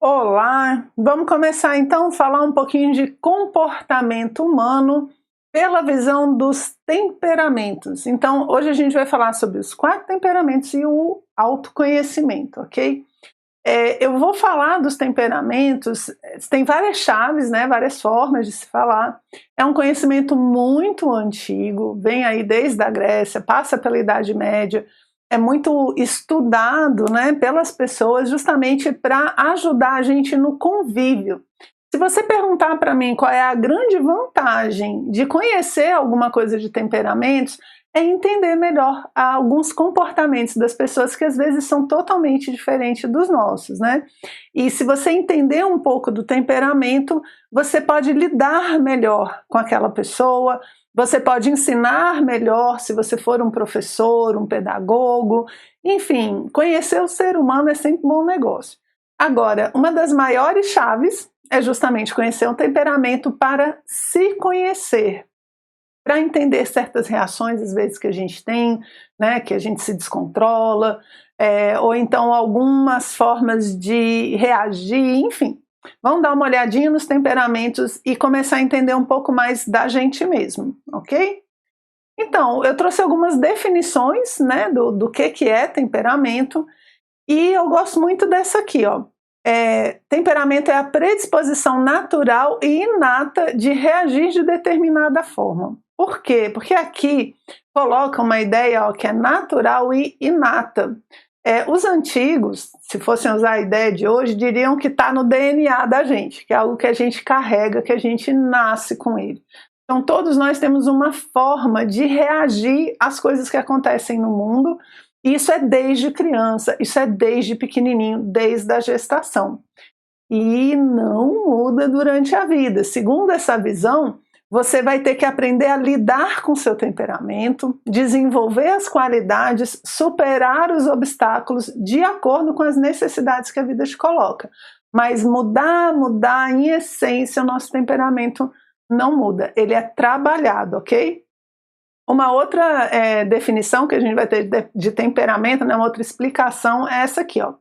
Olá, vamos começar então a falar um pouquinho de comportamento humano pela visão dos temperamentos. Então, hoje a gente vai falar sobre os 4 temperamentos e o autoconhecimento, ok? Eu vou falar dos temperamentos, tem várias chaves, né, várias formas de se falar. É um conhecimento muito antigo, vem aí desde a Grécia, passa pela Idade Média, é muito estudado, né, pelas pessoas justamente para ajudar a gente no convívio. Se você perguntar para mim qual é a grande vantagem de conhecer alguma coisa de temperamentos, é entender melhor alguns comportamentos das pessoas que às vezes são totalmente diferentes dos nossos, né? E se você entender um pouco do temperamento, você pode lidar melhor com aquela pessoa, você pode ensinar melhor se você for um professor, um pedagogo, enfim, conhecer o ser humano é sempre um bom negócio. Agora, uma das maiores chaves é justamente conhecer o temperamento para se conhecer, para entender certas reações às vezes que a gente tem, né, que a gente se descontrola, ou então algumas formas de reagir, enfim. Vamos dar uma olhadinha nos temperamentos e começar a entender um pouco mais da gente mesmo, ok? Então, eu trouxe algumas definições, né, do que é temperamento, e eu gosto muito dessa aqui, ó. Temperamento é a predisposição natural e inata de reagir de determinada forma. Por quê? Porque aqui coloca uma ideia, ó, que é natural e inata. Os antigos, se fossem usar a ideia de hoje, diriam que está no DNA da gente, que é algo que a gente carrega, que a gente nasce com ele. Então todos nós temos uma forma de reagir às coisas que acontecem no mundo. Isso é desde criança, isso é desde pequenininho, desde a gestação. E não muda durante a vida. Segundo essa visão, você vai ter que aprender a lidar com seu temperamento, desenvolver as qualidades, superar os obstáculos de acordo com as necessidades que a vida te coloca. Mas mudar, em essência, o nosso temperamento não muda. Ele é trabalhado, ok? Uma outra definição que a gente vai ter de temperamento, né, uma outra explicação é essa aqui, ó.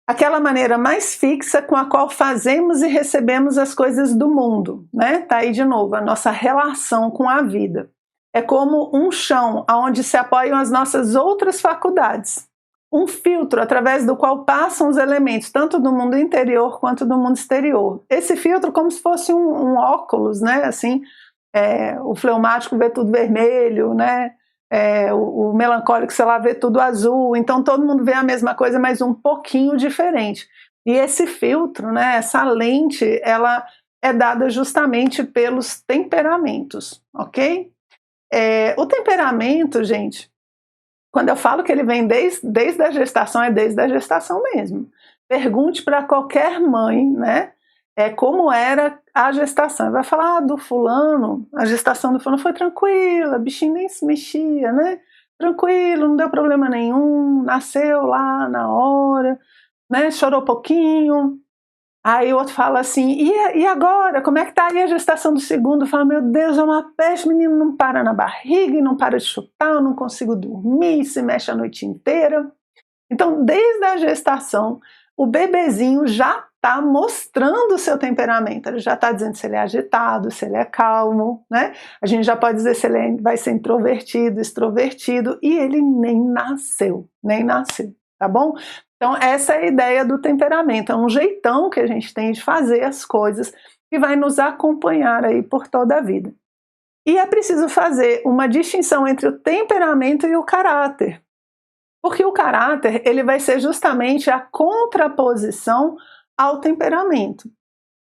Aquela maneira mais fixa com a qual fazemos e recebemos as coisas do mundo, né? Tá aí de novo, a nossa relação com a vida. É como um chão onde se apoiam as nossas outras faculdades. Um filtro através do qual passam os elementos, tanto do mundo interior quanto do mundo exterior. Esse filtro como se fosse um óculos, né? Assim, o fleumático vê tudo vermelho, né? O melancólico, sei lá, vê tudo azul. Então todo mundo vê a mesma coisa, mas um pouquinho diferente. E esse filtro, né, essa lente, ela é dada justamente pelos temperamentos, ok? O temperamento, gente, quando eu falo que ele vem desde a gestação, é desde a gestação mesmo. Pergunte para qualquer mãe, né? Como era a gestação. Vai falar do fulano, a gestação do fulano foi tranquila, o bichinho nem se mexia, né? Tranquilo, não deu problema nenhum, nasceu lá na hora, né? Chorou pouquinho. Aí o outro fala assim, e agora? Como é que tá aí a gestação do segundo? Fala, meu Deus, é uma peste, o menino não para na barriga, e não para de chutar, eu não consigo dormir, se mexe a noite inteira. Então, desde a gestação, o bebezinho já está mostrando o seu temperamento, ele já está dizendo se ele é agitado, se ele é calmo, né? A gente já pode dizer se ele vai ser introvertido, extrovertido, e ele nem nasceu, tá bom? Então essa é a ideia do temperamento, é um jeitão que a gente tem de fazer as coisas que vai nos acompanhar aí por toda a vida. E é preciso fazer uma distinção entre o temperamento e o caráter, porque o caráter ele vai ser justamente a contraposição ao temperamento.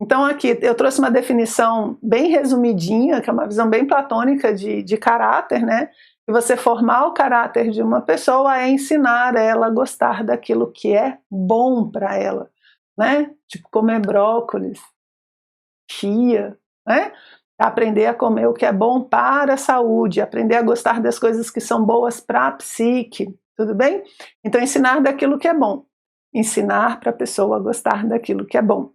Então aqui eu trouxe uma definição bem resumidinha, que é uma visão bem platônica de caráter, né? Que você formar o caráter de uma pessoa é ensinar ela a gostar daquilo que é bom para ela, né? Tipo comer brócolis, chia, né? Aprender a comer o que é bom para a saúde, aprender a gostar das coisas que são boas para a psique, tudo bem? Então ensinar daquilo que é bom, ensinar para a pessoa a gostar daquilo que é bom.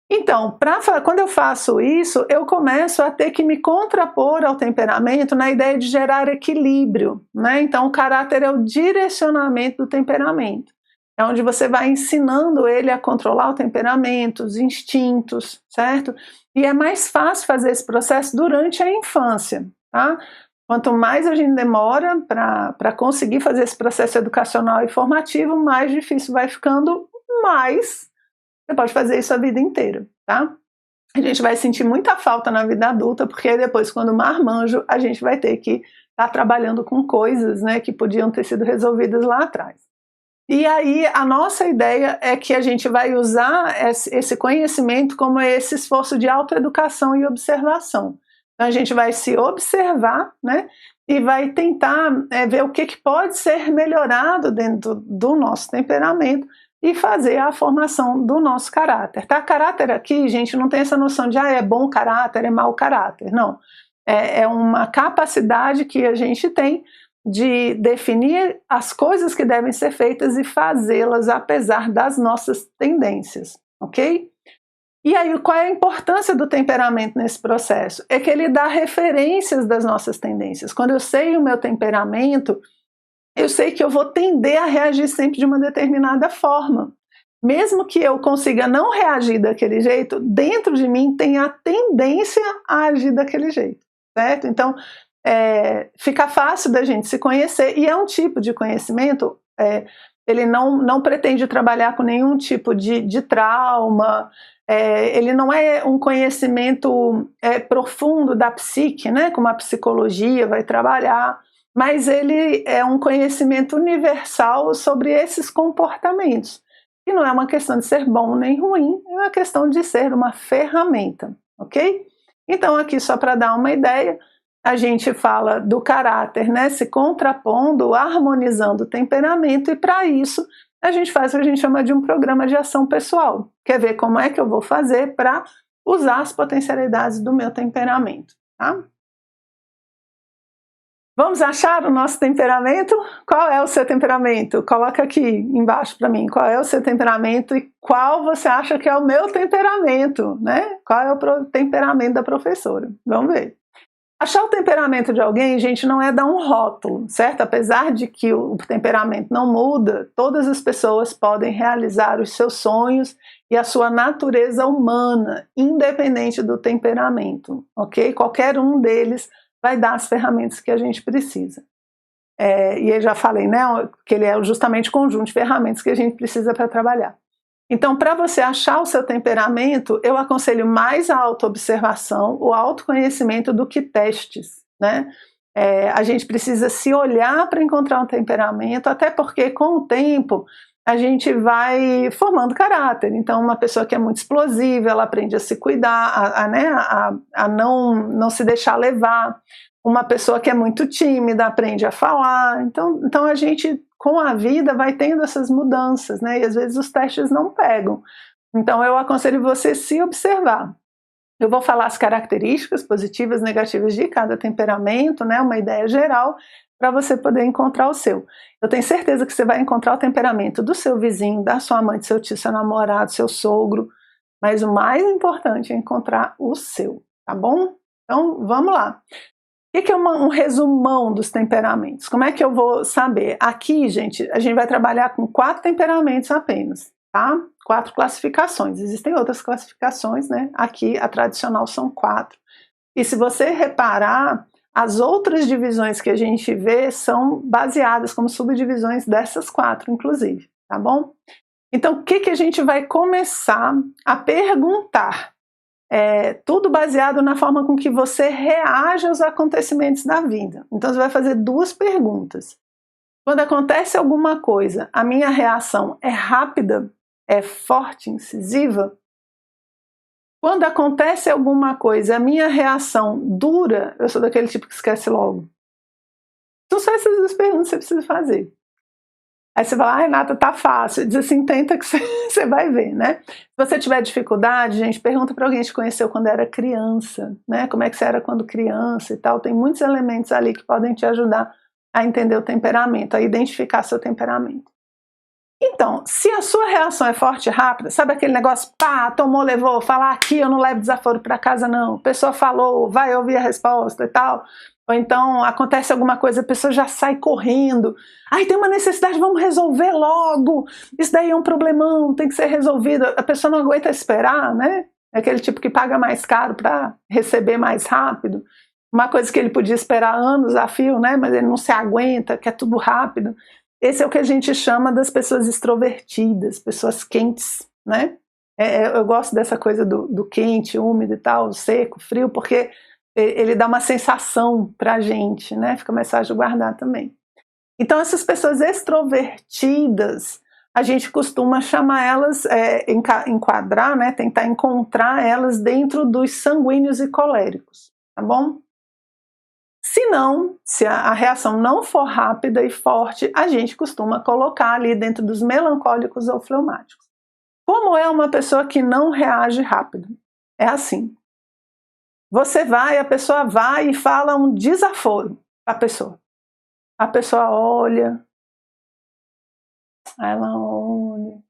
Então, quando eu faço isso, eu começo a ter que me contrapor ao temperamento na ideia de gerar equilíbrio, né? Então o caráter é o direcionamento do temperamento. é onde você vai ensinando ele a controlar o temperamento, os instintos, certo? E é mais fácil fazer esse processo durante a infância, tá? Quanto mais a gente demora para conseguir fazer esse processo educacional e formativo, mais difícil vai ficando, mas você pode fazer isso a vida inteira, tá? A gente vai sentir muita falta na vida adulta, porque aí depois, quando marmanjo, a gente vai ter que estar trabalhando com coisas, né, que podiam ter sido resolvidas lá atrás. E aí a nossa ideia é que a gente vai usar esse conhecimento como esse esforço de autoeducação e observação. Então a gente vai se observar, né, e vai tentar ver o que pode ser melhorado dentro do nosso temperamento e fazer a formação do nosso caráter. Tá? Caráter aqui, gente, não tem essa noção de é bom caráter, é mau caráter. Não. É uma capacidade que a gente tem de definir as coisas que devem ser feitas e fazê-las apesar das nossas tendências, ok? E aí, qual é a importância do temperamento nesse processo? É que ele dá referências das nossas tendências. Quando eu sei o meu temperamento, eu sei que eu vou tender a reagir sempre de uma determinada forma. Mesmo que eu consiga não reagir daquele jeito, dentro de mim tem a tendência a agir daquele jeito, certo? Então, fica fácil da gente se conhecer, e é um tipo de conhecimento, ele não pretende trabalhar com nenhum tipo de trauma, ele não é um conhecimento profundo da psique, né, como a psicologia vai trabalhar, mas ele é um conhecimento universal sobre esses comportamentos, e não é uma questão de ser bom nem ruim, é uma questão de ser uma ferramenta, ok? Então aqui só para dar uma ideia, a gente fala do caráter, né, se contrapondo, harmonizando o temperamento, e para isso a gente faz o que a gente chama de um programa de ação pessoal. Quer ver como é que eu vou fazer para usar as potencialidades do meu temperamento, tá? Vamos achar o nosso temperamento? Qual é o seu temperamento? Coloca aqui embaixo para mim, qual é o seu temperamento e qual você acha que é o meu temperamento, né? Qual é o temperamento da professora? Vamos ver. Achar o temperamento de alguém, gente, não é dar um rótulo, certo? Apesar de que o temperamento não muda, todas as pessoas podem realizar os seus sonhos e a sua natureza humana, independente do temperamento, ok? Qualquer um deles vai dar as ferramentas que a gente precisa. E eu já falei, né, que ele é justamente o conjunto de ferramentas que a gente precisa para trabalhar. Então, para você achar o seu temperamento, eu aconselho mais a autoobservação, o autoconhecimento do que testes, né? A gente precisa se olhar para encontrar um temperamento, até porque com o tempo a gente vai formando caráter. Então, uma pessoa que é muito explosiva, ela aprende a se cuidar, a não se deixar levar. Uma pessoa que é muito tímida aprende a falar. Então a gente, com a vida, vai tendo essas mudanças, né? E às vezes os testes não pegam. Então eu aconselho você se observar. Eu vou falar as características positivas e negativas de cada temperamento, né? Uma ideia geral, para você poder encontrar o seu. Eu tenho certeza que você vai encontrar o temperamento do seu vizinho, da sua mãe, do seu tio, seu namorado, seu sogro, mas o mais importante é encontrar o seu, tá bom? Então vamos lá. O que é um resumão dos temperamentos? Como é que eu vou saber? Aqui, gente, a gente vai trabalhar com 4 temperamentos apenas, tá? 4 classificações. Existem outras classificações, né? Aqui, a tradicional são 4. E se você reparar, as outras divisões que a gente vê são baseadas como subdivisões dessas 4, inclusive, tá bom? Então, o que a gente vai começar a perguntar? Tudo baseado na forma com que você reage aos acontecimentos da vida. Então você vai fazer 2 perguntas. Quando acontece alguma coisa, a minha reação é rápida, é forte, incisiva? Quando acontece alguma coisa, a minha reação dura? Eu sou daquele tipo que esquece logo. Então são essas 2 perguntas que você precisa fazer. Aí você fala, Renata, tá fácil. Diz assim, tenta que você vai ver, né? Se você tiver dificuldade, gente, pergunta para alguém que te conheceu quando era criança, né? Como é que você era quando criança e tal. Tem muitos elementos ali que podem te ajudar a entender o temperamento, a identificar seu temperamento. Então, se a sua reação é forte e rápida, sabe aquele negócio, pá, tomou, levou, falar aqui, eu não levo desaforo para casa não, a pessoa falou, vai ouvir a resposta e tal. Ou então acontece alguma coisa, a pessoa já sai correndo. Ai, tem uma necessidade, vamos resolver logo. Isso daí é um problemão, tem que ser resolvido. A pessoa não aguenta esperar, né? É aquele tipo que paga mais caro para receber mais rápido. Uma coisa que ele podia esperar anos a fio, né? Mas ele não se aguenta, quer tudo rápido. Esse é o que a gente chama das pessoas extrovertidas, pessoas quentes, né? Eu gosto dessa coisa do quente, úmido e tal, seco, frio, porque ele dá uma sensação pra gente, né? Fica mais fácil de guardar também. Então essas pessoas extrovertidas, a gente costuma chamar elas, enquadrar, né? Tentar encontrar elas dentro dos sanguíneos e coléricos, tá bom? Se não, se a reação não for rápida e forte, a gente costuma colocar ali dentro dos melancólicos ou fleumáticos. Como é uma pessoa que não reage rápido? É assim. Você vai, a pessoa vai e fala um desaforo para a pessoa. A pessoa olha, aí ela olha.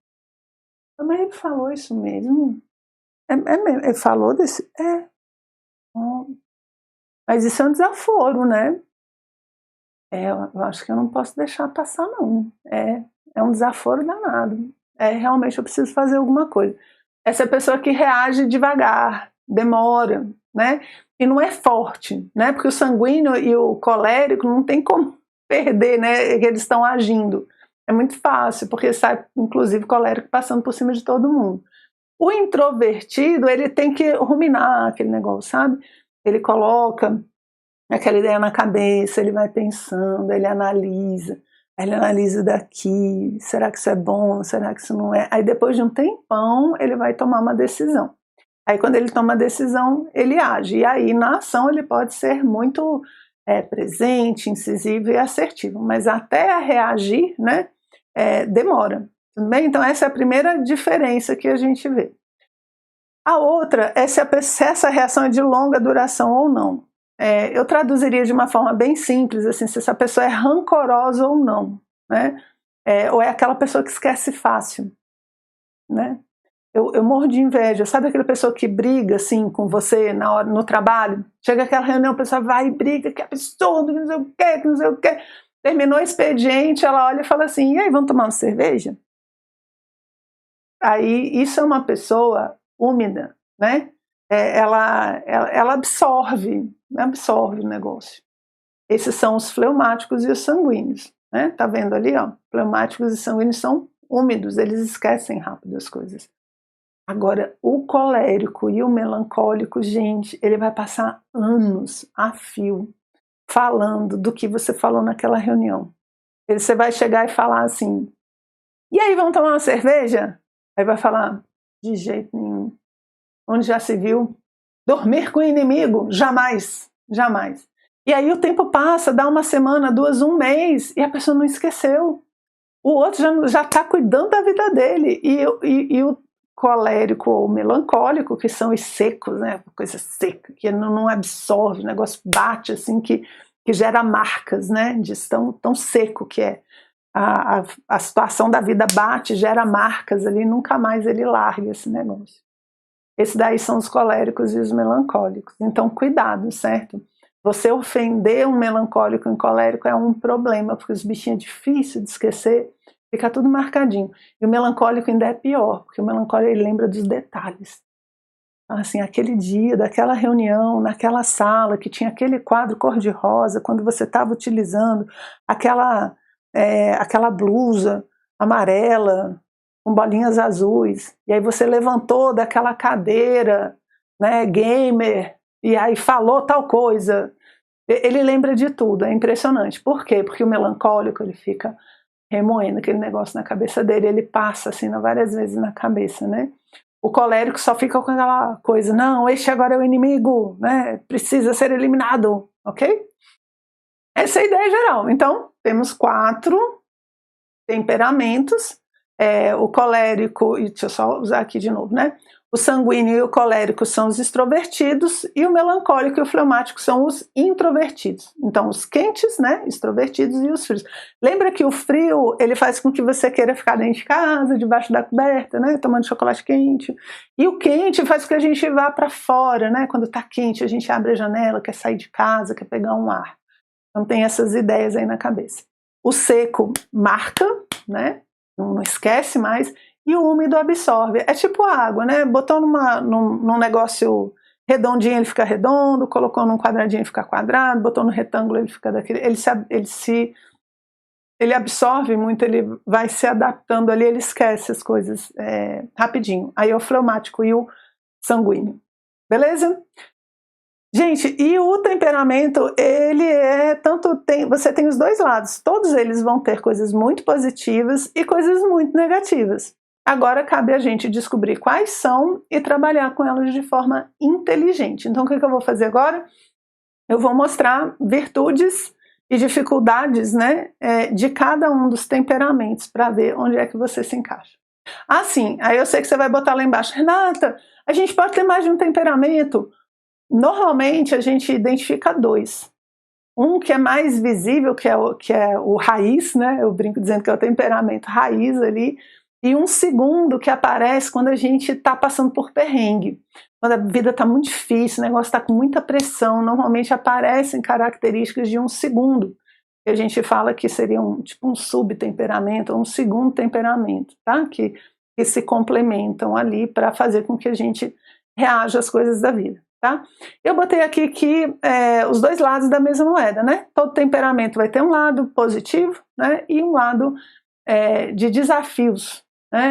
Mas ele falou isso mesmo? Mesmo? Ele falou desse? Mas isso é um desaforo, né? Eu acho que eu não posso deixar passar, não. É um desaforo danado. Realmente eu preciso fazer alguma coisa. Essa é a pessoa que reage devagar, demora, né? E não é forte, né? Porque o sanguíneo e o colérico não tem como perder, né? Que eles estão agindo. É muito fácil, porque sai, inclusive, colérico passando por cima de todo mundo. O introvertido, ele tem que ruminar aquele negócio, sabe? Ele coloca aquela ideia na cabeça, ele vai pensando, ele analisa daqui, será que isso é bom, será que isso não é? Aí depois de um tempão, ele vai tomar uma decisão. Aí quando ele toma a decisão, ele age. E aí na ação ele pode ser muito presente, incisivo e assertivo. Mas até reagir, né, demora. Tudo bem? Então essa é a primeira diferença que a gente vê. A outra é se essa reação é de longa duração ou não. Eu traduziria de uma forma bem simples, assim, se essa pessoa é rancorosa ou não, né? Ou é aquela pessoa que esquece fácil, né? Eu morro de inveja, sabe aquela pessoa que briga assim com você na hora, no trabalho? Chega aquela reunião, a pessoa vai e briga, que absurdo, que não sei o quê, que não sei o quê. Terminou o expediente, ela olha e fala assim, e aí, vamos tomar uma cerveja? Aí isso é uma pessoa úmida, né? Ela absorve o negócio. Esses são os fleumáticos e os sanguíneos, né? Tá vendo ali, ó? Fleumáticos e sanguíneos são úmidos, eles esquecem rápido as coisas. Agora, o colérico e o melancólico, gente, ele vai passar anos a fio falando do que você falou naquela reunião. Você vai chegar e falar assim, e aí, vamos tomar uma cerveja? Aí vai falar, de jeito nenhum. Onde já se viu? Dormir com o inimigo? Jamais, jamais. E aí o tempo passa, dá uma semana, duas, um mês, e a pessoa não esqueceu. O outro já está cuidando da vida dele. E o colérico ou melancólico, que são os secos, né? Coisa seca, que não absorve, o negócio bate assim, que gera marcas, né? De tão seco que é. A situação da vida bate, gera marcas ali, nunca mais ele larga esse negócio. Esses daí são os coléricos e os melancólicos. Então, cuidado, certo? Você ofender um melancólico e um colérico é um problema, porque os bichinhos é difícil de esquecer, fica tudo marcadinho. E o melancólico ainda é pior, porque o melancólico ele lembra dos detalhes. Assim, aquele dia, daquela reunião, naquela sala, que tinha aquele quadro cor-de-rosa, quando você estava utilizando aquela blusa amarela, com bolinhas azuis, e aí você levantou daquela cadeira, né, gamer, e aí falou tal coisa. Ele lembra de tudo, é impressionante. Por quê? Porque o melancólico, ele fica remoendo aquele negócio na cabeça dele, ele passa assim várias vezes na cabeça, né? O colérico só fica com aquela coisa, não, este agora é o inimigo, né? Precisa ser eliminado, ok? Essa é a ideia geral. Então, temos 4 temperamentos. O colérico, e deixa eu só usar aqui de novo, né? O sanguíneo e o colérico são os extrovertidos e o melancólico e o fleumático são os introvertidos. Então, os quentes, né, extrovertidos, e os frios. Lembra que o frio, ele faz com que você queira ficar dentro de casa, debaixo da coberta, né, tomando chocolate quente. E o quente faz com que a gente vá para fora, né, quando está quente, a gente abre a janela, quer sair de casa, quer pegar um ar. Então, tem essas ideias aí na cabeça. O seco marca, né, não esquece mais. E o úmido absorve. É tipo a água, né? Botou num negócio redondinho, ele fica redondo, colocou num quadradinho, ele fica quadrado, botou no retângulo, ele fica daquele. Ele absorve muito, ele vai se adaptando ali, ele esquece as coisas rapidinho. Aí é o fleumático e o sanguíneo. Beleza? Gente, e o temperamento, ele você tem os dois lados. Todos eles vão ter coisas muito positivas e coisas muito negativas. Agora cabe a gente descobrir quais são e trabalhar com elas de forma inteligente. Então o que eu vou fazer agora? Eu vou mostrar virtudes e dificuldades, né, de cada um dos temperamentos para ver onde é que você se encaixa. Ah, sim, aí eu sei que você vai botar lá embaixo, Renata, a gente pode ter mais de um temperamento? Normalmente a gente identifica dois. Um que é mais visível, que é o raiz, né, eu brinco dizendo que é o temperamento raiz ali, e um segundo que aparece quando a gente está passando por perrengue. Quando a vida está muito difícil, o negócio está com muita pressão, normalmente aparecem características de um segundo, que a gente fala que seria tipo um subtemperamento, ou um segundo temperamento, tá? Que se complementam ali para fazer com que a gente reaja às coisas da vida. Tá? Eu botei aqui que os dois lados da mesma moeda, né? Todo temperamento vai ter um lado positivo, né, e um lado de desafios.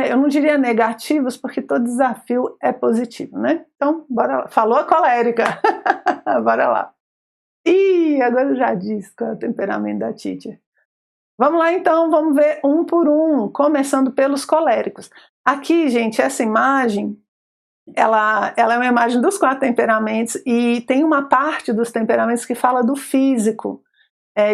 Eu não diria negativos, porque todo desafio é positivo, né? Então, bora lá. Falou a colérica. Bora lá. Ih, agora eu já disse qual é o temperamento da teacher. Vamos lá então, vamos ver um por um, começando pelos coléricos. Aqui, gente, essa imagem, ela é uma imagem dos 4 temperamentos e tem uma parte dos temperamentos que fala do físico,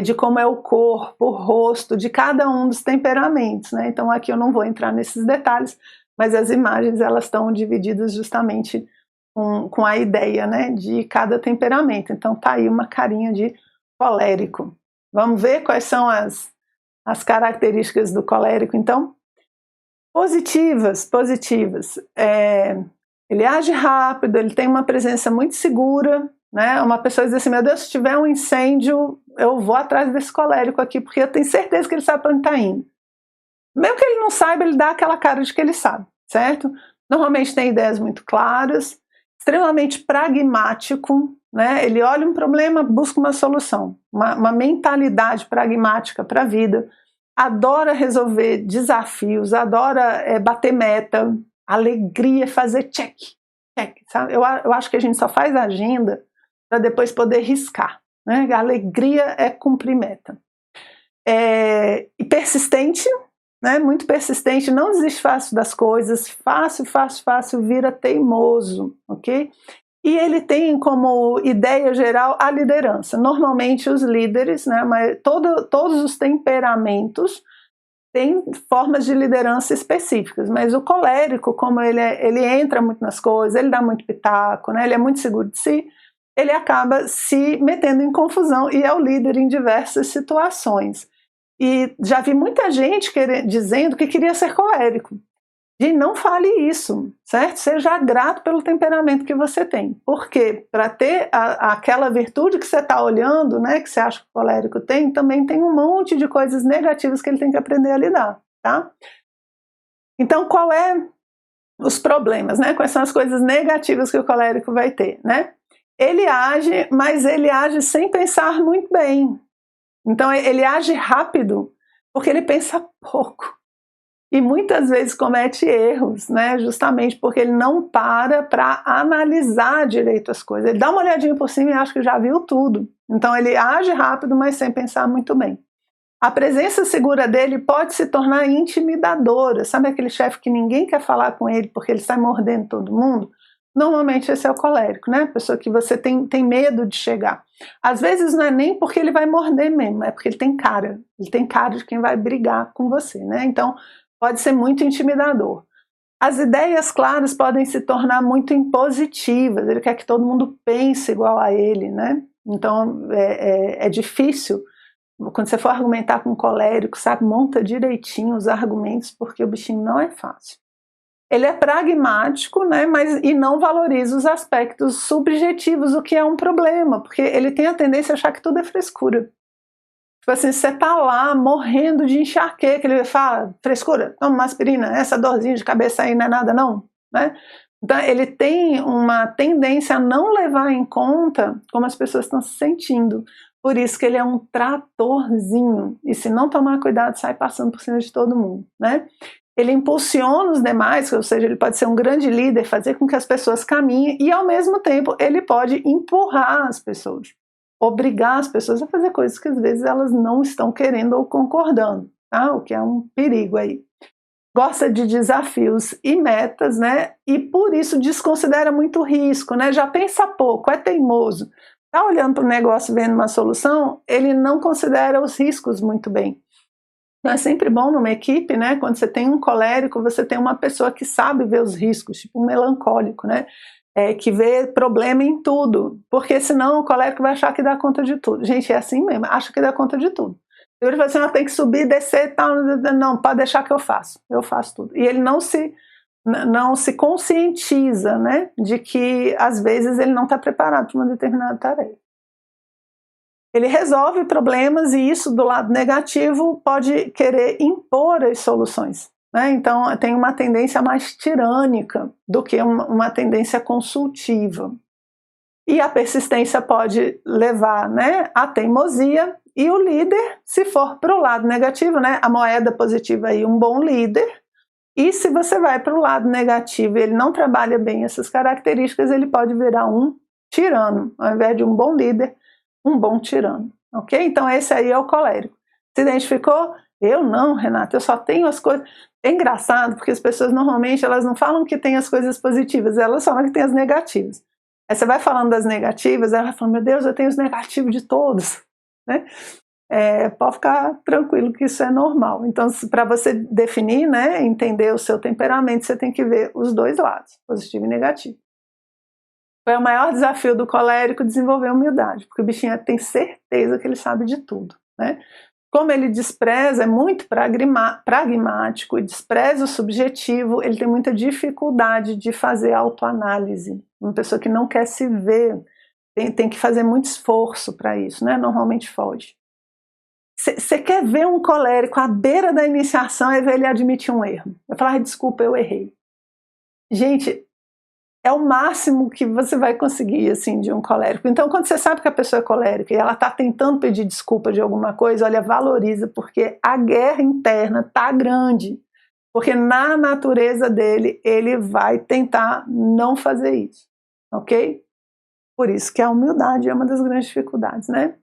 de como é o corpo, o rosto de cada um dos temperamentos, né? Então aqui eu não vou entrar nesses detalhes, mas as imagens elas estão divididas justamente com a ideia, né, de cada temperamento. Então tá aí uma carinha de colérico. Vamos ver quais são as características do colérico, então? Positivas. Ele age rápido, ele tem uma presença muito segura, né? Uma pessoa diz assim, meu Deus, se tiver um incêndio, eu vou atrás desse colérico aqui, porque eu tenho certeza que ele sabe para onde está indo. Mesmo que ele não saiba, ele dá aquela cara de que ele sabe, certo? Normalmente tem ideias muito claras, extremamente pragmático, né? Ele olha um problema, busca uma solução, uma mentalidade pragmática para a vida, adora resolver desafios, adora bater meta, alegria, fazer check, sabe? Eu acho que a gente só faz agenda para depois poder riscar, né? A alegria é cumprir meta. E persistente, né? Muito persistente, não desiste fácil das coisas, fácil, vira teimoso, ok? E ele tem como ideia geral a liderança. Normalmente os líderes, né? Mas todos os temperamentos tem formas de liderança específicas, mas o colérico, como ele entra muito nas coisas, ele dá muito pitaco, né, ele é muito seguro de si, ele acaba se metendo em confusão e é o líder em diversas situações. E já vi muita gente dizendo que queria ser colérico. E não fale isso, certo? Seja grato pelo temperamento que você tem. Porque para ter aquela virtude que você está olhando, né, que você acha que o colérico tem, também tem um monte de coisas negativas que ele tem que aprender a lidar, tá? Então, qual é os problemas, né? Quais são as coisas negativas que o colérico vai ter, né? Ele age, mas ele age sem pensar muito bem. Então, ele age rápido porque ele pensa pouco. E muitas vezes comete erros, né? Justamente porque ele não para analisar direito as coisas. Ele dá uma olhadinha por cima e acha que já viu tudo. Então ele age rápido, mas sem pensar muito bem. A presença segura dele pode se tornar intimidadora. Sabe aquele chefe que ninguém quer falar com ele porque ele sai mordendo todo mundo? Normalmente esse é o colérico, né? A pessoa que você tem medo de chegar. Às vezes não é nem porque ele vai morder mesmo, é porque ele tem cara. Ele tem cara de quem vai brigar com você, né? Então pode ser muito intimidador. As ideias claras podem se tornar muito impositivas, ele quer que todo mundo pense igual a ele, né? Então é difícil, quando você for argumentar com um colérico, sabe, monta direitinho os argumentos, porque o bichinho não é fácil. Ele é pragmático, né, e não valoriza os aspectos subjetivos, o que é um problema, porque ele tem a tendência a achar que tudo é frescura. Tipo assim, você tá lá morrendo de enxaqueca, ele fala, frescura, toma uma aspirina, essa dorzinha de cabeça aí não é nada não, né? Então ele tem uma tendência a não levar em conta como as pessoas estão se sentindo. Por isso que ele é um tratorzinho, e se não tomar cuidado, sai passando por cima de todo mundo, né? Ele impulsiona os demais, ou seja, ele pode ser um grande líder, fazer com que as pessoas caminhem, e ao mesmo tempo ele pode empurrar as pessoas, obrigar as pessoas a fazer coisas que às vezes elas não estão querendo ou concordando, tá? O que é um perigo aí. Gosta de desafios e metas, né? E por isso desconsidera muito risco, né? Já pensa pouco, é teimoso. Tá olhando para o negócio, vendo uma solução, ele não considera os riscos muito bem. Então é sempre bom numa equipe, né? Quando você tem um colérico, você tem uma pessoa que sabe ver os riscos, tipo um melancólico, né? Que vê problema em tudo, porque senão o colérico vai achar que dá conta de tudo. Gente, é assim mesmo, acha que dá conta de tudo. Ele fala assim, tem que subir, descer e tal, não, pode deixar que eu faço tudo. E ele não se conscientiza, né, de que às vezes ele não está preparado para uma determinada tarefa. Ele resolve problemas e isso do lado negativo pode querer impor as soluções. Então tem uma tendência mais tirânica do que uma tendência consultiva. E a persistência pode levar, né, à teimosia, e o líder, se for para o lado negativo, né, a moeda positiva aí, um bom líder, e se você vai para o lado negativo e ele não trabalha bem essas características, ele pode virar um tirano, ao invés de um bom líder, um bom tirano, ok? Então esse aí é o colérico. Se identificou? Eu não, Renata, eu só tenho as coisas... É engraçado, porque as pessoas normalmente elas não falam que tem as coisas positivas, elas falam que tem as negativas. Aí você vai falando das negativas, ela vai falando, meu Deus, eu tenho os negativos de todos, né? Pode ficar tranquilo que isso é normal. Então, para você definir, né, entender o seu temperamento, você tem que ver os dois lados, positivo e negativo. Foi o maior desafio do colérico desenvolver humildade, porque o bichinho tem certeza que ele sabe de tudo, né? Como ele despreza, é muito pragmático e despreza o subjetivo, ele tem muita dificuldade de fazer autoanálise. Uma pessoa que não quer se ver, tem que fazer muito esforço para isso, né? Normalmente foge. Você quer ver um colérico à beira da iniciação e ver ele admitir um erro. Eu falo, desculpa, eu errei. Gente, é o máximo que você vai conseguir, assim, de um colérico. Então, quando você sabe que a pessoa é colérica e ela está tentando pedir desculpa de alguma coisa, olha, valoriza, porque a guerra interna está grande. Porque na natureza dele, ele vai tentar não fazer isso, ok? Por isso que a humildade é uma das grandes dificuldades, né?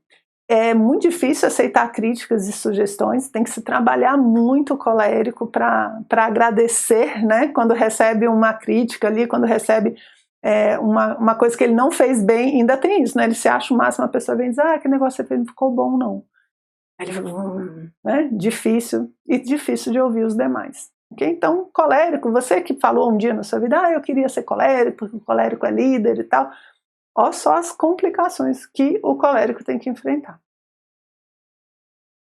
É muito difícil aceitar críticas e sugestões, tem que se trabalhar muito o colérico para agradecer, né, quando recebe uma crítica ali, quando recebe uma coisa que ele não fez bem, ainda tem isso, né, ele se acha o máximo, a pessoa vem e diz, que negócio você fez não ficou bom não. Aí ele fala, né, difícil, e difícil de ouvir os demais. Okay? Então, colérico, você que falou um dia na sua vida, eu queria ser colérico, porque o colérico é líder e tal, olha só as complicações que o colérico tem que enfrentar.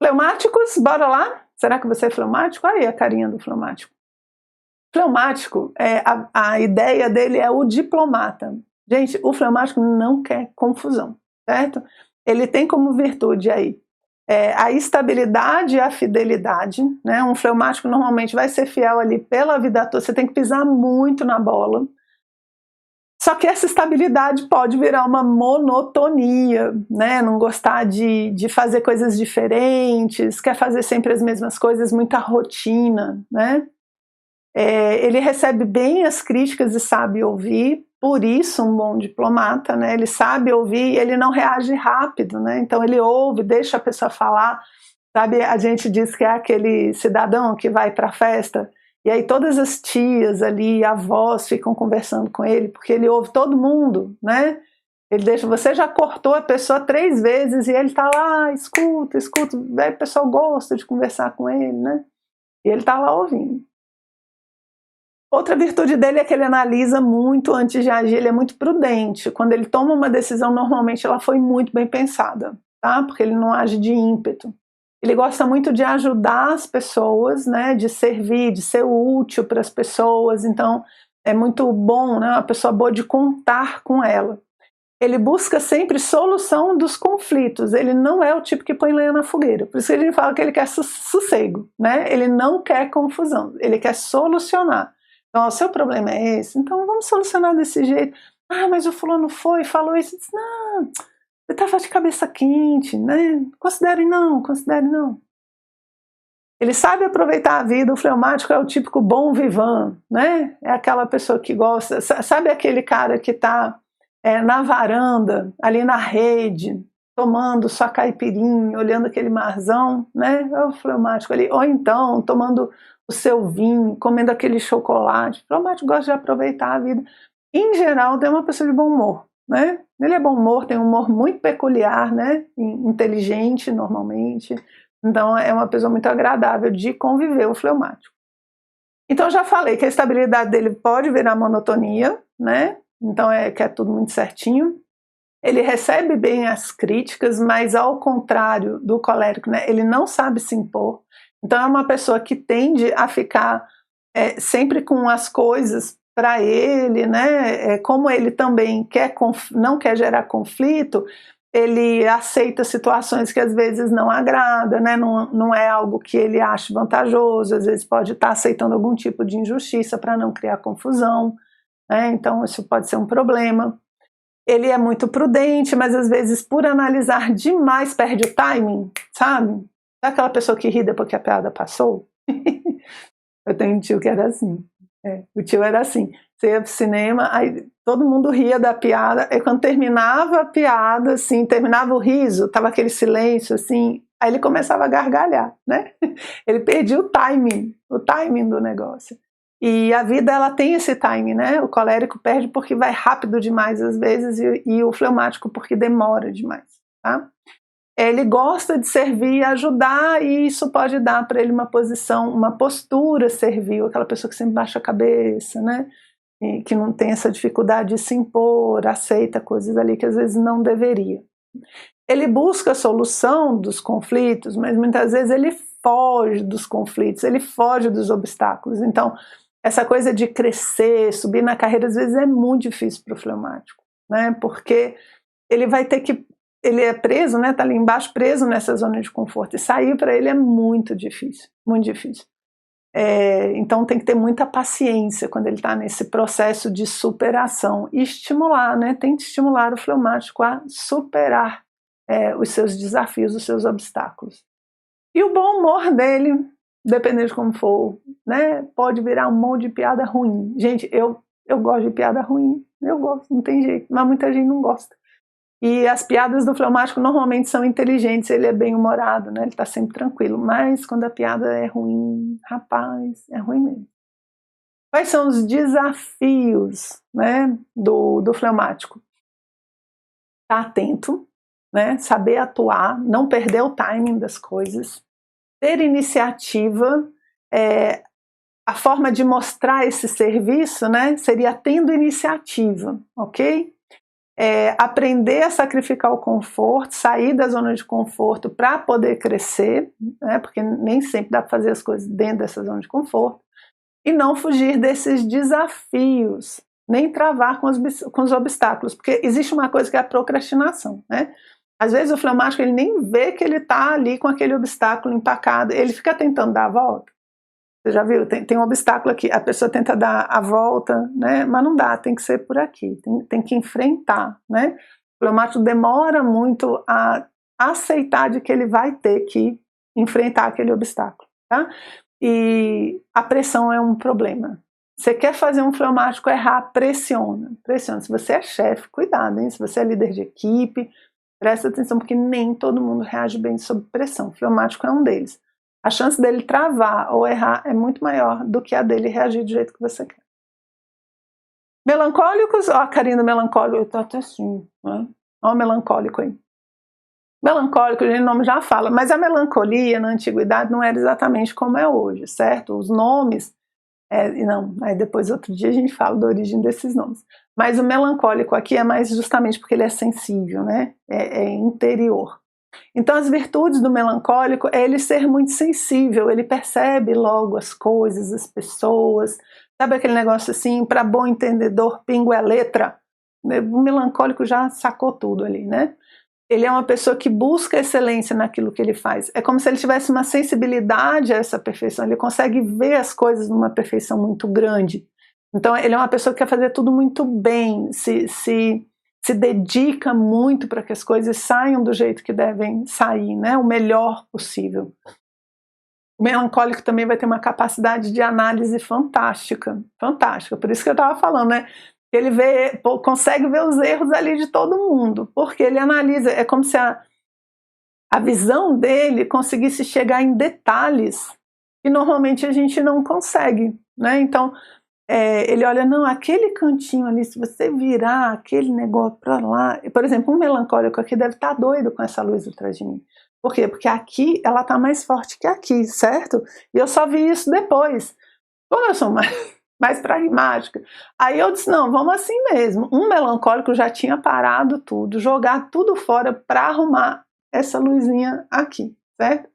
Fleumáticos, bora lá? Será que você é fleumático? Aí a carinha do fleumático. Fleumático, a ideia dele é o diplomata. Gente, o fleumático não quer confusão, certo? Ele tem como virtude aí a estabilidade e a fidelidade, né? Um fleumático normalmente vai ser fiel ali pela vida toda, você tem que pisar muito na bola. Só que essa estabilidade pode virar uma monotonia, né? Não gostar de fazer coisas diferentes, quer fazer sempre as mesmas coisas, muita rotina, né? Ele recebe bem as críticas e sabe ouvir, por isso um bom diplomata, né? Ele sabe ouvir e ele não reage rápido, né? Então ele ouve, deixa a pessoa falar, sabe? A gente diz que é aquele cidadão que vai para a festa e aí todas as tias ali, avós ficam conversando com ele, porque ele ouve todo mundo, né? Ele deixa, você já cortou a pessoa 3 vezes e ele tá lá, escuta, aí o pessoal gosta de conversar com ele, né? E ele tá lá ouvindo. Outra virtude dele é que ele analisa muito antes de agir, ele é muito prudente. Quando ele toma uma decisão, normalmente ela foi muito bem pensada, tá? Porque ele não age de ímpeto. Ele gosta muito de ajudar as pessoas, né? De servir, de ser útil para as pessoas. Então, é muito bom, né? Uma pessoa boa de contar com ela. Ele busca sempre solução dos conflitos. Ele não é o tipo que põe lenha na fogueira. Por isso que a gente fala que ele quer sossego, né? Ele não quer confusão, ele quer solucionar. Então, o seu problema é esse, então vamos solucionar desse jeito. Ah, mas o fulano foi e falou isso. Disse, não, você estava de cabeça quente, né? Considere não, considere não. Ele sabe aproveitar a vida, o fleumático é o típico bom vivant, né? É aquela pessoa que gosta, sabe aquele cara que está na varanda, ali na rede, tomando sua caipirinha, olhando aquele marzão, né? É o fleumático ali. Ou então, tomando o seu vinho, comendo aquele chocolate. O fleumático gosta de aproveitar a vida. Em geral, é uma pessoa de bom humor, né? Ele é bom humor, tem um humor muito peculiar, né? Inteligente, normalmente. Então, é uma pessoa muito agradável de conviver, o fleumático. Então, já falei que a estabilidade dele pode virar monotonia, né? Então, quer tudo muito certinho. Ele recebe bem as críticas, mas ao contrário do colérico, né? Ele não sabe se impor. Então, é uma pessoa que tende a ficar sempre com as coisas para ele, né? Como ele também não quer gerar conflito, ele aceita situações que às vezes não agrada, né? Não é algo que ele ache vantajoso, às vezes pode estar aceitando algum tipo de injustiça para não criar confusão, né? Então isso pode ser um problema. Ele é muito prudente, mas às vezes por analisar demais perde o timing, sabe? Sabe aquela pessoa que ri depois que a piada passou? Eu tenho um tio que era assim. O tio era assim, você ia pro cinema, aí todo mundo ria da piada, e quando terminava a piada, assim, terminava o riso, tava aquele silêncio, assim, aí ele começava a gargalhar, né? Ele perdia o timing do negócio. E a vida, ela tem esse timing, né? O colérico perde porque vai rápido demais às vezes, e o fleumático porque demora demais, tá? Ele gosta de servir e ajudar, e isso pode dar para ele uma posição, uma postura servil, aquela pessoa que sempre baixa a cabeça, né? E que não tem essa dificuldade de se impor, aceita coisas ali que às vezes não deveria. Ele busca a solução dos conflitos, mas muitas vezes ele foge dos conflitos, ele foge dos obstáculos. Então, essa coisa de crescer, subir na carreira, às vezes é muito difícil para o fleumático, né? Porque ele vai ter que ele é preso, né? Tá ali embaixo preso nessa zona de conforto, e sair para ele é muito difícil, muito difícil. Então tem que ter muita paciência quando ele está nesse processo de superação e estimular, né? Tem que estimular o fleumático a superar os seus desafios, os seus obstáculos. E o bom humor dele, dependendo de como for, né? Pode virar um monte de piada ruim. Gente, eu gosto de piada ruim, eu gosto, não tem jeito, mas muita gente não gosta. E as piadas do fleumático normalmente são inteligentes, ele é bem humorado, né? Ele está sempre tranquilo, mas quando a piada é ruim, rapaz, é ruim mesmo. Quais são os desafios, né, do fleumático? Estar atento, né? Saber atuar, não perder o timing das coisas, ter iniciativa. A forma de mostrar esse serviço, né, seria tendo iniciativa, ok? Aprender a sacrificar o conforto, sair da zona de conforto para poder crescer, né, porque nem sempre dá para fazer as coisas dentro dessa zona de conforto, e não fugir desses desafios, nem travar com os obstáculos, porque existe uma coisa que é a procrastinação, né? Às vezes o fleumático ele nem vê que ele está ali com aquele obstáculo empacado, ele fica tentando dar a volta. Você já viu? Tem um obstáculo aqui, a pessoa tenta dar a volta, né? Mas não dá, tem que ser por aqui, tem que enfrentar, né? O fleumático demora muito a aceitar de que ele vai ter que enfrentar aquele obstáculo, tá? E a pressão é um problema. Você quer fazer um fleumático errar, pressiona. Se você é chefe, cuidado, hein? Se você é líder de equipe, presta atenção, porque nem todo mundo reage bem sob pressão. O fleumático é um deles. A chance dele travar ou errar é muito maior do que a dele reagir do jeito que você quer. Melancólicos, ó, a carinha do melancólico, eu tô até assim, né? Ó o melancólico aí. Melancólico, o nome já fala, mas a melancolia na antiguidade não era exatamente como é hoje, certo? Os nomes E não, aí depois outro dia a gente fala da origem desses nomes. Mas o melancólico aqui é mais justamente porque ele é sensível, né? É interior. Então as virtudes do melancólico é ele ser muito sensível, ele percebe logo as coisas, as pessoas, sabe aquele negócio assim, para bom entendedor, pingo é letra. O melancólico já sacou tudo ali, né? Ele é uma pessoa que busca excelência naquilo que ele faz. É como se ele tivesse uma sensibilidade a essa perfeição, ele consegue ver as coisas numa perfeição muito grande. Então ele é uma pessoa que quer fazer tudo muito bem, se dedica muito para que as coisas saiam do jeito que devem sair, né? O melhor possível. O melancólico também vai ter uma capacidade de análise fantástica, fantástica. Por isso que eu estava falando, né? Ele consegue ver os erros ali de todo mundo, porque ele analisa, é como se a visão dele conseguisse chegar em detalhes que normalmente a gente não consegue, né? Então, ele olha, não, aquele cantinho ali, se você virar aquele negócio para lá, por exemplo, um melancólico aqui deve estar doido com essa luz atrás de mim. Por quê? Porque aqui ela está mais forte que aqui, certo? E eu só vi isso depois. Como eu sou mais pragmática, aí eu disse, não, vamos assim mesmo. Um melancólico já tinha parado tudo, jogar tudo fora para arrumar essa luzinha aqui, certo?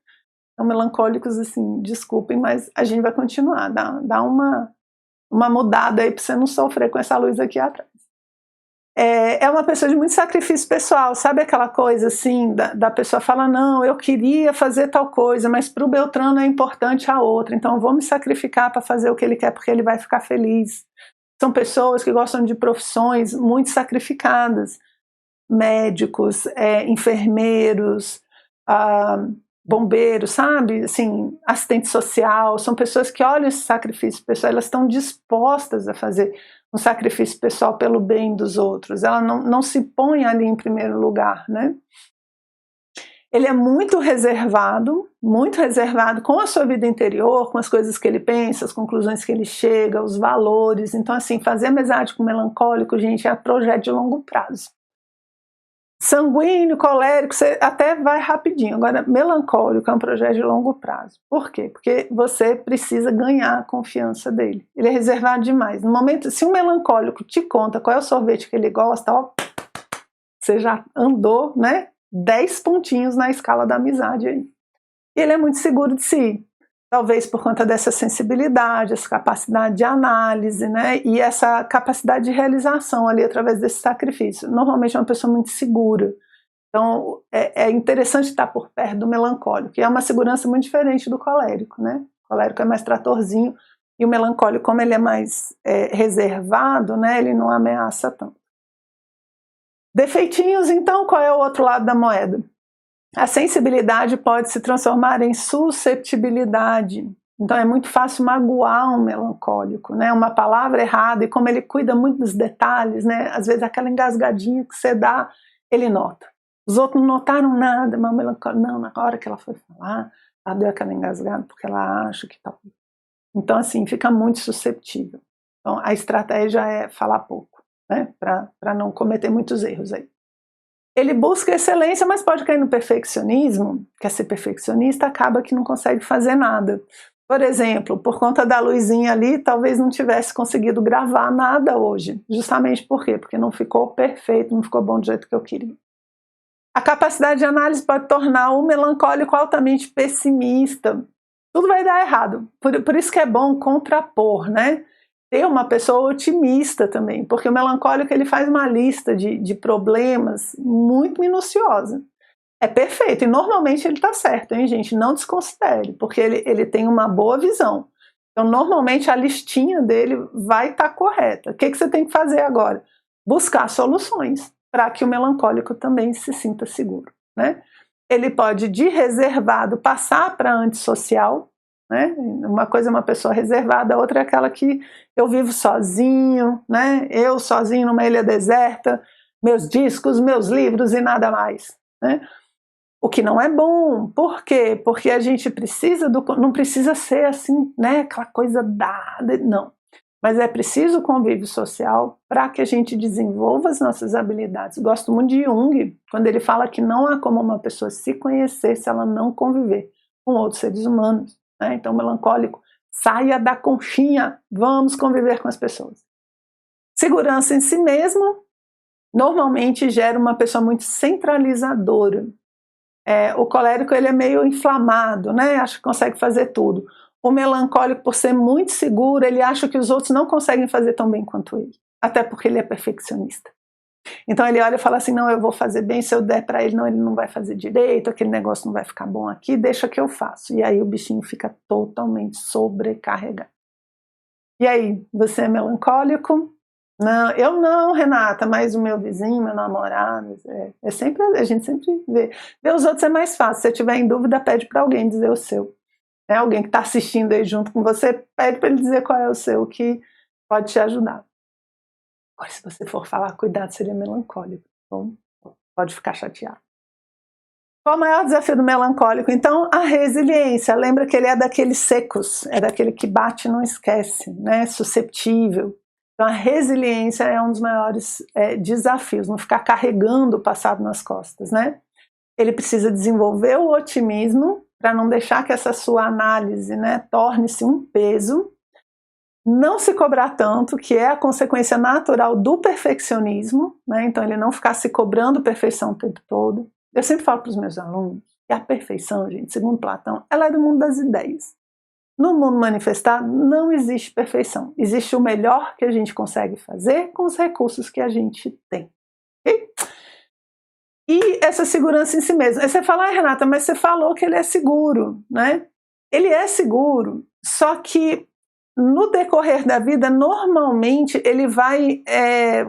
Então, melancólicos, assim, desculpem, mas a gente vai continuar, dá uma mudada aí para você não sofrer com essa luz aqui atrás. É uma pessoa de muito sacrifício pessoal, sabe aquela coisa assim, da pessoa fala, não, eu queria fazer tal coisa, mas para o Beltrano é importante a outra, então eu vou me sacrificar para fazer o que ele quer porque ele vai ficar feliz. São pessoas que gostam de profissões muito sacrificadas, médicos, enfermeiros, bombeiros, sabe, assim, assistente social, são pessoas que olham esse sacrifício pessoal, elas estão dispostas a fazer um sacrifício pessoal pelo bem dos outros, ela não se põe ali em primeiro lugar, né? Ele é muito reservado com a sua vida interior, com as coisas que ele pensa, as conclusões que ele chega, os valores. Então, assim, fazer amizade com melancólico, gente, é projeto de longo prazo. Sanguíneo, colérico, você até vai rapidinho. Agora, melancólico é um projeto de longo prazo. Por quê? Porque você precisa ganhar a confiança dele. Ele é reservado demais. No momento, se um melancólico te conta qual é o sorvete que ele gosta, ó, você já andou, né, 10 pontinhos na escala da amizade aí. E ele é muito seguro de si. Talvez por conta dessa sensibilidade, essa capacidade de análise, né, e essa capacidade de realização ali através desse sacrifício. Normalmente é uma pessoa muito segura. Então é interessante estar por perto do melancólico, e é uma segurança muito diferente do colérico, né? O colérico é mais tratorzinho, e o melancólico, como ele é mais reservado, né, ele não ameaça tanto. Defeitinhos, então, qual é o outro lado da moeda? A sensibilidade pode se transformar em susceptibilidade. Então é muito fácil magoar um melancólico, né? Uma palavra errada, e como ele cuida muito dos detalhes, né? Às vezes aquela engasgadinha que você dá, ele nota. Os outros não notaram nada, mas o melancólico, não, na hora que ela foi falar, ela deu aquela engasgada porque ela acha que tá. Então, assim, fica muito susceptível. Então a estratégia é falar pouco, né? Para não cometer muitos erros aí. Ele busca excelência, mas pode cair no perfeccionismo, quer ser perfeccionista, acaba que não consegue fazer nada. Por exemplo, por conta da luzinha ali, talvez não tivesse conseguido gravar nada hoje. Justamente por quê? Porque não ficou perfeito, não ficou bom do jeito que eu queria. A capacidade de análise pode tornar o melancólico altamente pessimista. Tudo vai dar errado. Por isso que é bom contrapor, né? Ter uma pessoa otimista também, porque o melancólico ele faz uma lista de problemas muito minuciosa. É perfeito, e normalmente ele está certo, hein, gente? Não desconsidere, porque ele tem uma boa visão. Então, normalmente a listinha dele vai estar correta. O que você tem que fazer agora? Buscar soluções para que o melancólico também se sinta seguro, né? Ele pode, de reservado, passar para antissocial, né? Uma coisa é uma pessoa reservada, a outra é aquela que eu vivo sozinho, né? Eu sozinho numa ilha deserta, meus discos, meus livros e nada mais, né? O que não é bom. Por quê? Porque a gente precisa não precisa ser assim, né? Aquela coisa dada, não. Mas é preciso o convívio social para que a gente desenvolva as nossas habilidades. Gosto muito de Jung, quando ele fala que não há como uma pessoa se conhecer se ela não conviver com outros seres humanos. Então, o melancólico saia da conchinha, vamos conviver com as pessoas. Segurança em si mesmo normalmente gera uma pessoa muito centralizadora. O colérico ele é meio inflamado, né? Acha que consegue fazer tudo. O melancólico, por ser muito seguro, ele acha que os outros não conseguem fazer tão bem quanto ele, até porque ele é perfeccionista. Então ele olha e fala assim, não, eu vou fazer bem, se eu der para ele não vai fazer direito, aquele negócio não vai ficar bom aqui, deixa que eu faço. E aí o bichinho fica totalmente sobrecarregado. E aí, você é melancólico? Não, eu não, Renata, mas o meu vizinho, meu namorado, a gente sempre vê. Ver os outros é mais fácil, se você tiver em dúvida, pede para alguém dizer o seu. Alguém que está assistindo aí junto com você, pede para ele dizer qual é o seu, que pode te ajudar. Agora, se você for falar, cuidado, seria melancólico. Então, pode ficar chateado. Qual o maior desafio do melancólico? Então, a resiliência. Lembra que ele é daqueles secos, é daquele que bate e não esquece, né? Susceptível. Então, a resiliência é um dos maiores desafios, não ficar carregando o passado nas costas, né? Ele precisa desenvolver o otimismo para não deixar que essa sua análise, né, torne-se um peso. Não se cobrar tanto, que é a consequência natural do perfeccionismo, né? Então ele não ficar se cobrando perfeição o tempo todo. Eu sempre falo para os meus alunos que a perfeição, gente, segundo Platão, ela é do mundo das ideias. No mundo manifestado não existe perfeição, existe o melhor que a gente consegue fazer com os recursos que a gente tem. Okay? E essa segurança em si mesmo. Aí você fala, Renata, mas você falou que ele é seguro, né? Ele é seguro, só que no decorrer da vida, normalmente ele vai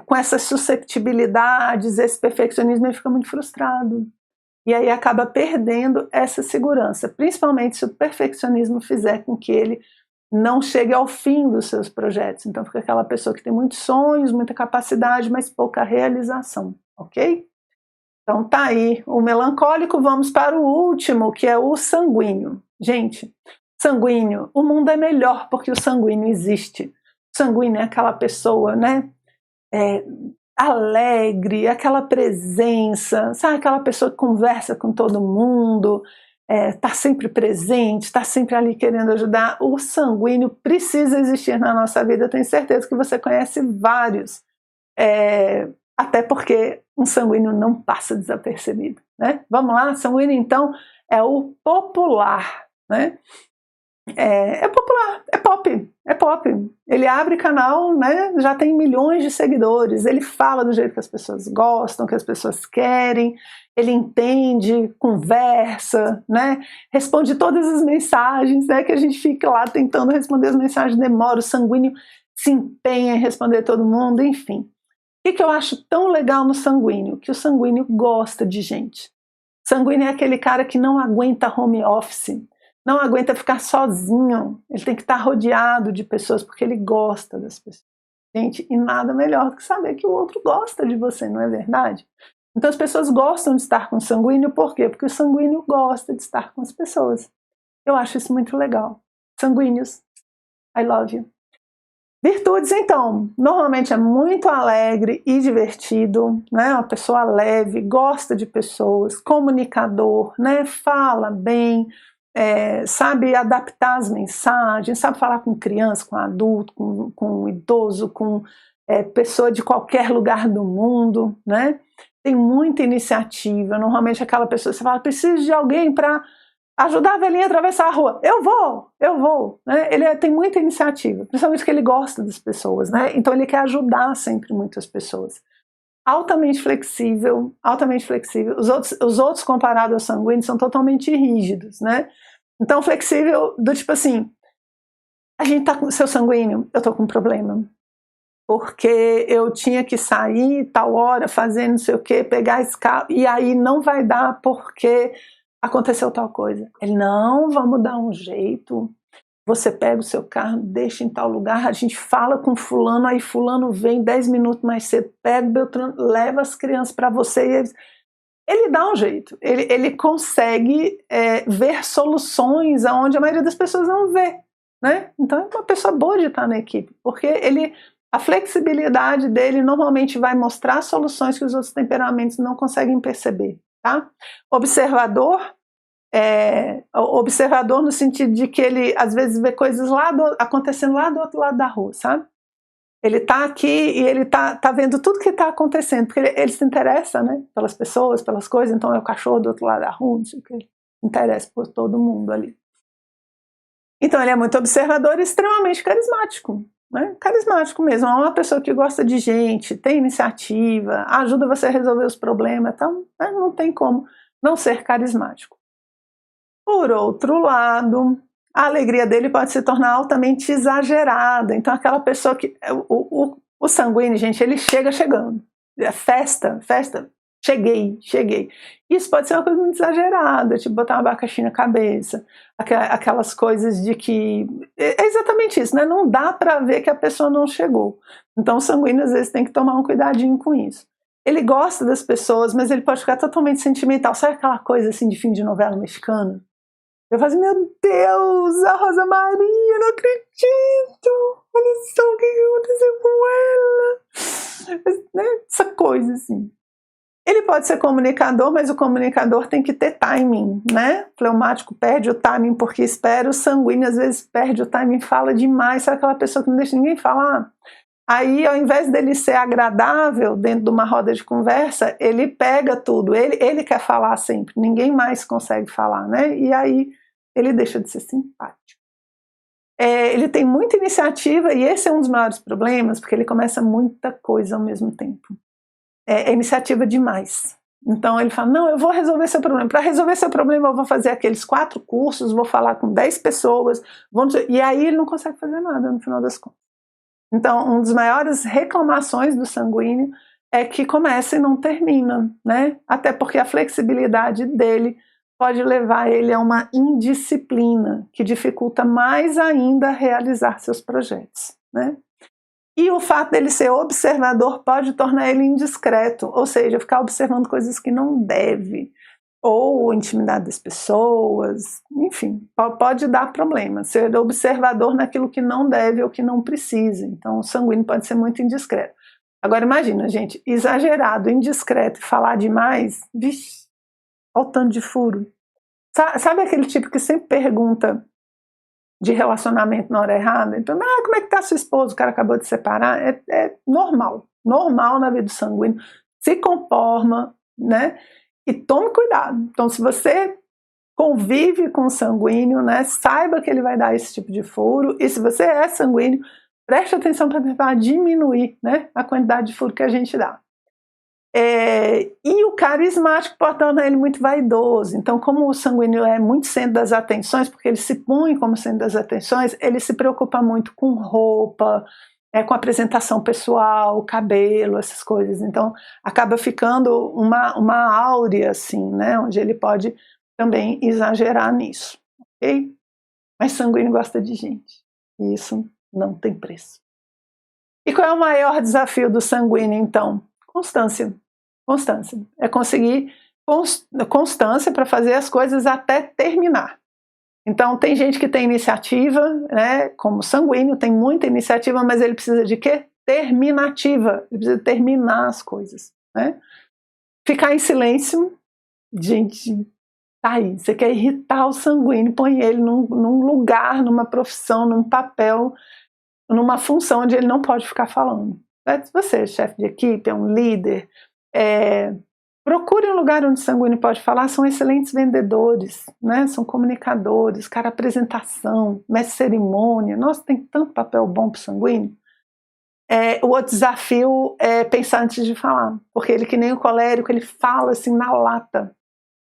com essas susceptibilidades, esse perfeccionismo, ele fica muito frustrado. E aí acaba perdendo essa segurança, principalmente se o perfeccionismo fizer com que ele não chegue ao fim dos seus projetos. Então fica aquela pessoa que tem muitos sonhos, muita capacidade, mas pouca realização, ok? Então tá aí o melancólico, vamos para o último, que é o sanguíneo. Gente, sanguíneo, o mundo é melhor porque o sanguíneo existe. O sanguíneo é aquela pessoa, né, alegre, aquela presença, sabe, aquela pessoa que conversa com todo mundo, tá sempre presente, está sempre ali querendo ajudar. O sanguíneo precisa existir na nossa vida, eu tenho certeza que você conhece vários, até porque um sanguíneo não passa desapercebido, né? Vamos lá, sanguíneo então é o popular, né? Popular, é pop. Ele abre canal, né? Já tem milhões de seguidores, ele fala do jeito que as pessoas gostam, que as pessoas querem, ele entende, conversa, né? Responde todas as mensagens, né? Que a gente fica lá tentando responder as mensagens, demora, o sanguíneo se empenha em responder todo mundo, enfim. O que eu acho tão legal no sanguíneo? Que o sanguíneo gosta de gente. O sanguíneo é aquele cara que não aguenta home office, não aguenta ficar sozinho, ele tem que estar rodeado de pessoas, porque ele gosta das pessoas. Gente, e nada melhor do que saber que o outro gosta de você, não é verdade? Então as pessoas gostam de estar com o sanguíneo, por quê? Porque o sanguíneo gosta de estar com as pessoas. Eu acho isso muito legal. Sanguíneos, I love you. Virtudes, então, normalmente é muito alegre e divertido, né? Uma pessoa leve, gosta de pessoas, comunicador, né? Fala bem, sabe adaptar as mensagens, sabe falar com criança, com adulto, com idoso, com pessoa de qualquer lugar do mundo, né? Tem muita iniciativa, normalmente aquela pessoa, você fala, preciso de alguém para ajudar a velhinha a atravessar a rua, eu vou, né? Ele tem muita iniciativa, principalmente porque ele gosta das pessoas, né? Então ele quer ajudar sempre muitas pessoas. Altamente flexível, os outros comparados ao sanguíneo são totalmente rígidos, né? Então flexível do tipo assim, a gente tá com seu sanguíneo, eu tô com um problema, porque eu tinha que sair tal hora, fazer não sei o que, pegar esse carro, e aí não vai dar porque aconteceu tal coisa. Ele, não, vamos dar um jeito, você pega o seu carro, deixa em tal lugar, a gente fala com fulano, aí fulano vem 10 minutos mais cedo, pega o Beltrano, leva as crianças para você, e ele dá um jeito, ele consegue ver soluções onde a maioria das pessoas não vê, né? Então é uma pessoa boa de estar na equipe, porque a flexibilidade dele normalmente vai mostrar soluções que os outros temperamentos não conseguem perceber, tá? Observador, observador no sentido de que ele às vezes vê coisas acontecendo lá do outro lado da rua, sabe? Ele está aqui e ele tá vendo tudo que está acontecendo, porque ele se interessa, né, pelas pessoas, pelas coisas, então é o cachorro do outro lado da rua, não sei o que, ele interessa por todo mundo ali. Então ele é muito observador e extremamente carismático, né? Carismático mesmo, é uma pessoa que gosta de gente, tem iniciativa, ajuda você a resolver os problemas, então não tem como não ser carismático. Por outro lado, a alegria dele pode se tornar altamente exagerada. Então aquela pessoa que... O sanguíneo, gente, ele chegando. É festa, cheguei. Isso pode ser uma coisa muito exagerada, tipo botar um abacaxi na cabeça, aquelas coisas de que... É exatamente isso, né? Não dá para ver que a pessoa não chegou. Então o sanguíneo às vezes tem que tomar um cuidadinho com isso. Ele gosta das pessoas, mas ele pode ficar totalmente sentimental. Sabe aquela coisa assim de fim de novela mexicana? Eu falo assim, meu Deus, a Rosa Maria, não acredito, olha só o que aconteceu com ela, né? Essa coisa assim. Ele pode ser comunicador, mas o comunicador tem que ter timing, né? O fleumático perde o timing porque espera, o sanguíneo às vezes perde o timing, fala demais, sabe aquela pessoa que não deixa ninguém falar? Aí, ao invés dele ser agradável dentro de uma roda de conversa, ele pega tudo, ele quer falar sempre, ninguém mais consegue falar, né? E aí ele deixa de ser simpático. Ele tem muita iniciativa e esse é um dos maiores problemas, porque ele começa muita coisa ao mesmo tempo. É iniciativa demais. Então ele fala, não, eu vou resolver seu problema. Para resolver seu problema eu vou fazer aqueles 4 cursos, vou falar com 10 pessoas, e aí ele não consegue fazer nada no final das contas. Então, uma das maiores reclamações do sanguíneo é que começa e não termina, né? Até porque a flexibilidade dele pode levar ele a uma indisciplina, que dificulta mais ainda realizar seus projetos, né? E o fato dele ser observador pode tornar ele indiscreto, ou seja, ficar observando coisas que não deve, ou intimidade das pessoas, enfim, pode dar problema, ser observador naquilo que não deve ou que não precisa. Então o sanguíneo pode ser muito indiscreto. Agora imagina, gente, exagerado, indiscreto e falar demais, vixe, olha o tanto de furo. Sabe aquele tipo que sempre pergunta de relacionamento na hora errada? Então, como é que tá sua esposa, o cara acabou de separar? É normal na vida do sanguíneo, se conforma, né? E tome cuidado. Então, se você convive com o sanguíneo, né, saiba que ele vai dar esse tipo de furo, e se você é sanguíneo, preste atenção para tentar diminuir, né, a quantidade de furo que a gente dá. E o carismático pode tornar ele muito vaidoso. Então, como o sanguíneo é muito centro das atenções, porque ele se põe como centro das atenções, ele se preocupa muito com roupa, com apresentação pessoal, cabelo, essas coisas. Então acaba ficando uma áurea assim, né, onde ele pode também exagerar nisso, ok? Mas sanguíneo gosta de gente, e isso não tem preço. E qual é o maior desafio do sanguíneo, então? Constância. É conseguir constância para fazer as coisas até terminar. Então tem gente que tem iniciativa, né, como sanguíneo, tem muita iniciativa, mas ele precisa de quê? Terminativa, ele precisa terminar as coisas, né? Ficar em silêncio, gente, tá aí, você quer irritar o sanguíneo, põe ele num lugar, numa profissão, num papel, numa função onde ele não pode ficar falando. Se você é chefe de equipe, é um líder, procure um lugar onde o sanguíneo pode falar, são excelentes vendedores, né? São comunicadores, cara, apresentação, mestre cerimônia, nossa, tem tanto papel bom para o sanguíneo. O outro desafio é pensar antes de falar, porque ele, que nem o colérico, ele fala assim na lata.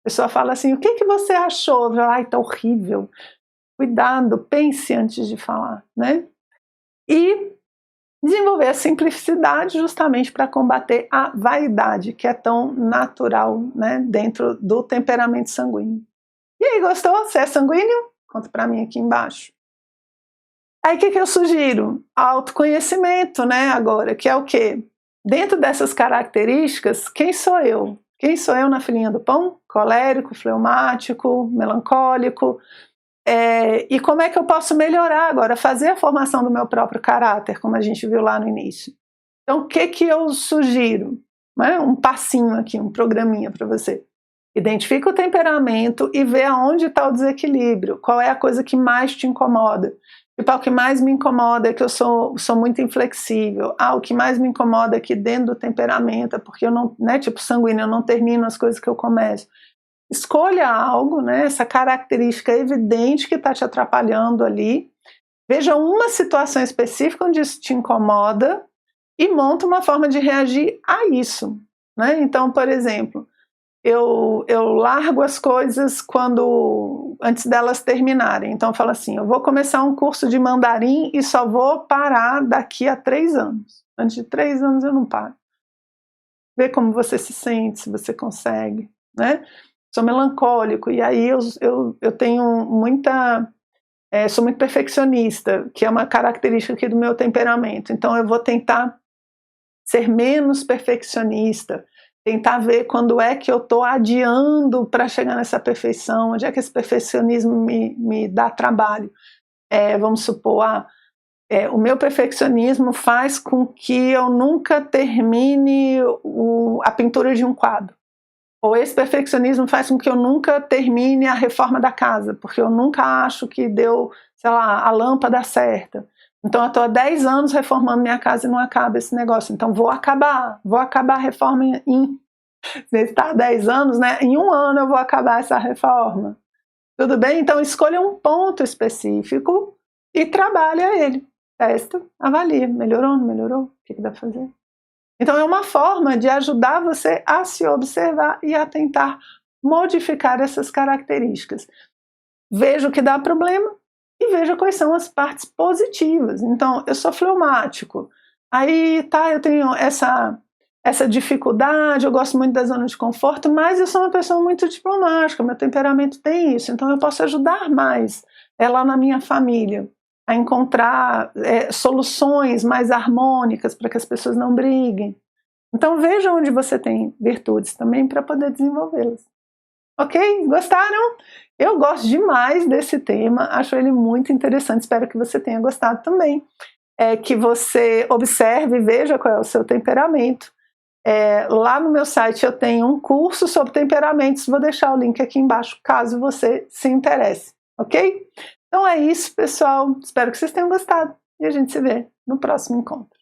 A pessoa fala assim, o que você achou? Ai, tá horrível. Cuidado, pense antes de falar, né? E desenvolver a simplicidade justamente para combater a vaidade, que é tão natural, né, dentro do temperamento sanguíneo. E aí, gostou? Você é sanguíneo? Conta para mim aqui embaixo. Aí o que eu sugiro? Autoconhecimento, né, agora, que é o quê? Dentro dessas características, quem sou eu? Quem sou eu na filinha do pão? Colérico, fleumático, melancólico. E como é que eu posso melhorar agora, fazer a formação do meu próprio caráter, como a gente viu lá no início. Então o que eu sugiro? Um passinho aqui, um programinha para você. Identifica o temperamento e vê aonde está o desequilíbrio, qual é a coisa que mais te incomoda. Tipo, o que mais me incomoda é que eu sou muito inflexível. O que mais me incomoda é que dentro do temperamento, é porque eu não, né, tipo sanguíneo, eu não termino as coisas que eu começo. Escolha algo, né, essa característica evidente que está te atrapalhando ali. Veja uma situação específica onde isso te incomoda e monta uma forma de reagir a isso, né? Então, por exemplo, eu largo as coisas antes delas terminarem. Então eu falo assim, eu vou começar um curso de mandarim e só vou parar daqui a 3 anos. Antes de 3 anos eu não paro. Vê como você se sente, se você consegue, né? Sou melancólico e aí eu tenho muita... sou muito perfeccionista, que é uma característica aqui do meu temperamento. Então eu vou tentar ser menos perfeccionista, tentar ver quando é que eu estou adiando para chegar nessa perfeição, onde é que esse perfeccionismo me dá trabalho. Vamos supor, o meu perfeccionismo faz com que eu nunca termine a pintura de um quadro. Ou esse perfeccionismo faz com que eu nunca termine a reforma da casa, porque eu nunca acho que deu, sei lá, a lâmpada certa. Então eu estou há 10 anos reformando minha casa e não acaba esse negócio. Então vou acabar a reforma se está há 10 anos, né? Em 1 ano eu vou acabar essa reforma. Tudo bem? Então escolha um ponto específico e trabalha ele. Testa, avalia. Melhorou, não melhorou? O que dá para fazer? Então é uma forma de ajudar você a se observar e a tentar modificar essas características. Veja o que dá problema e veja quais são as partes positivas. Então, eu sou fleumático, aí tá, eu tenho essa dificuldade, eu gosto muito da zona de conforto, mas eu sou uma pessoa muito diplomática, meu temperamento tem isso, então eu posso ajudar mais lá na minha família a encontrar soluções mais harmônicas para que as pessoas não briguem. Então veja onde você tem virtudes também para poder desenvolvê-las. Ok? Gostaram? Eu gosto demais desse tema, acho ele muito interessante, espero que você tenha gostado também. Que você observe e veja qual é o seu temperamento. Lá no meu site eu tenho um curso sobre temperamentos, vou deixar o link aqui embaixo caso você se interesse, ok? Então é isso, pessoal, espero que vocês tenham gostado e a gente se vê no próximo encontro.